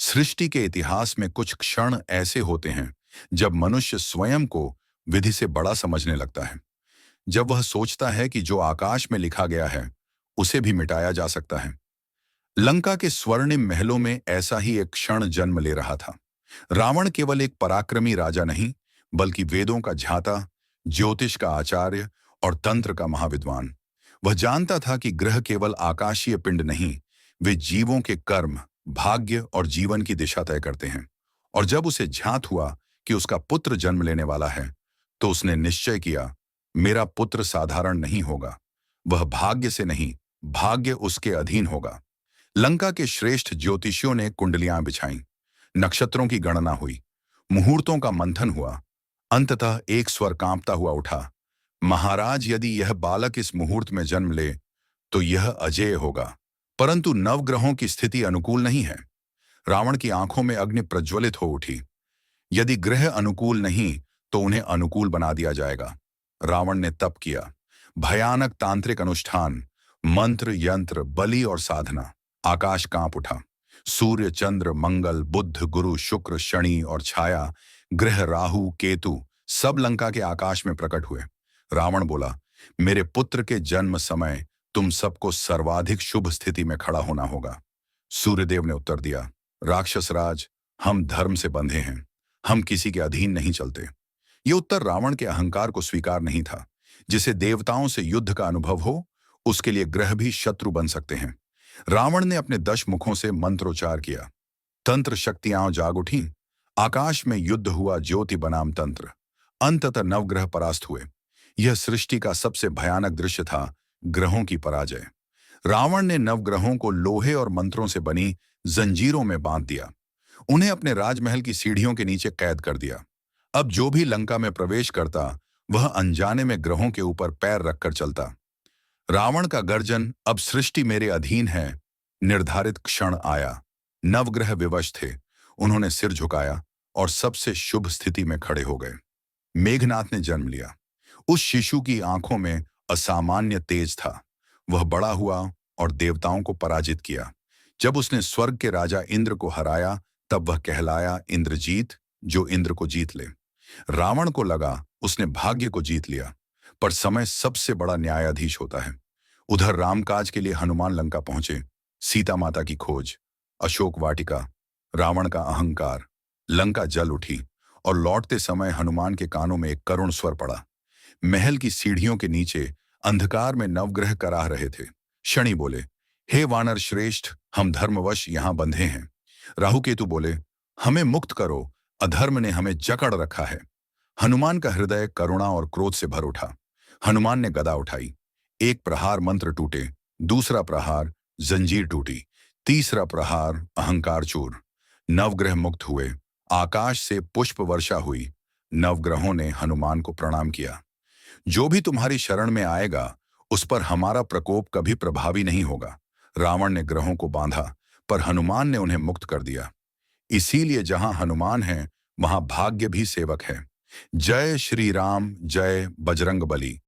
सृष्टि के इतिहास में कुछ क्षण ऐसे होते हैं जब मनुष्य स्वयं को विधि से बड़ा समझने लगता है। जब वह सोचता है कि जो आकाश में लिखा गया है उसे भी मिटाया जा सकता है। लंका के स्वर्णिम महलों में ऐसा ही एक क्षण जन्म ले रहा था। रावण केवल एक पराक्रमी राजा नहीं, बल्कि वेदों का झाता, ज्योतिष का आचार्य और तंत्र का महाविद्वान। वह जानता था कि ग्रह केवल आकाशीय पिंड नहीं, वे जीवों के कर्म, भाग्य और जीवन की दिशा तय करते हैं। और जब उसे ज्ञात हुआ कि उसका पुत्र जन्म लेने वाला है, तो उसने निश्चय किया, मेरा पुत्र साधारण नहीं होगा। वह भाग्य से नहीं, भाग्य उसके अधीन होगा। लंका के श्रेष्ठ ज्योतिषियों ने कुंडलियां बिछाईं, नक्षत्रों की गणना हुई, मुहूर्तों का मंथन हुआ। अंततः एक स्वर कांपता हुआ उठा, महाराज, यदि यह बालक इस मुहूर्त में जन्म ले तो यह अजेय होगा। परंतु नवग्रहों की स्थिति अनुकूल नहीं है। रावण की आंखों में अग्नि प्रज्वलित हो उठी। यदि ग्रह अनुकूल नहीं तो उन्हें अनुकूल बना दिया जाएगा। रावण ने तप किया, भयानक तांत्रिक अनुष्ठान, मंत्र, यंत्र, बलि और साधना। आकाश कांप उठा। सूर्य, चंद्र, मंगल, बुध, गुरु, शुक्र, शनि और छाया ग्रह राहु, केतु सब लंका के आकाश में प्रकट हुए। रावण बोला, मेरे पुत्र के जन्म समय तुम सबको सर्वाधिक शुभ स्थिति में खड़ा होना होगा। सूर्यदेव ने उत्तर दिया, राक्षस राज, हम धर्म से बंधे हैं, हम किसी के अधीन नहीं चलते। ये उत्तर रावण के अहंकार को स्वीकार नहीं था। जिसे देवताओं से युद्ध का अनुभव हो, उसके लिए ग्रह भी शत्रु बन सकते हैं। रावण ने अपने 10 मुखों से मंत्रोच्चार किया। तंत्र शक्तियां जाग उठी। आकाश में युद्ध हुआ, ज्योति बनाम तंत्र। अंततः नवग्रह परास्त हुए। यह सृष्टि का सबसे भयानक दृश्य था, ग्रहों की पराजय। रावण ने नवग्रहों को लोहे और मंत्रों से बनी जंजीरों में बांध दिया। उन्हें अपने राजमहल की सीढ़ियों के नीचे कैद कर दिया। अब जो भी लंका में प्रवेश करता, वह अनजाने में ग्रहों के ऊपर पैर रखकर चलता। रावण का गर्जन, अब सृष्टि मेरे अधीन है, निर्धारित क्षण आया। नवग्रह विवश थे। उन्होंने सिर झुकाया और सबसे शुभ स्थिति में खड़े हो गए। मेघनाथ ने जन्म लिया। उस शिशु की आंखों में असामान्य तेज था। वह बड़ा हुआ और देवताओं को पराजित किया। जब उसने स्वर्ग के राजा इंद्र को हराया, तब वह कहलाया इंद्रजीत, जो इंद्र को जीत ले। रावण को लगा उसने भाग्य को जीत लिया, पर समय सबसे बड़ा न्यायाधीश होता है। उधर रामकाज के लिए हनुमान लंका पहुंचे। सीता माता की खोज, अशोक वाटिका, रावण का अहंकार। लंका जल उठी और लौटते समय हनुमान के कानों में एक करुण स्वर पड़ा। महल की सीढ़ियों के नीचे अंधकार में नवग्रह कराह रहे थे। शनि बोले, हे वानर श्रेष्ठ, हम धर्मवश यहां बंधे हैं। राहु केतु बोले, हमें मुक्त करो, अधर्म ने हमें जकड़ रखा है। हनुमान का हृदय करुणा और क्रोध से भर उठा। हनुमान ने गदा उठाई। एक प्रहार मंत्र टूटे, दूसरा प्रहार जंजीर टूटी, तीसरा प्रहार अहंकार चूर। नवग्रह मुक्त हुए। आकाश से पुष्प वर्षा हुई। नवग्रहों ने हनुमान को प्रणाम किया। जो भी तुम्हारी शरण में आएगा, उस पर हमारा प्रकोप कभी प्रभावी नहीं होगा। रावण ने ग्रहों को बांधा, पर हनुमान ने उन्हें मुक्त कर दिया। इसीलिए जहां हनुमान है, वहां भाग्य भी सेवक है। जय श्री राम, जय बजरंग बली।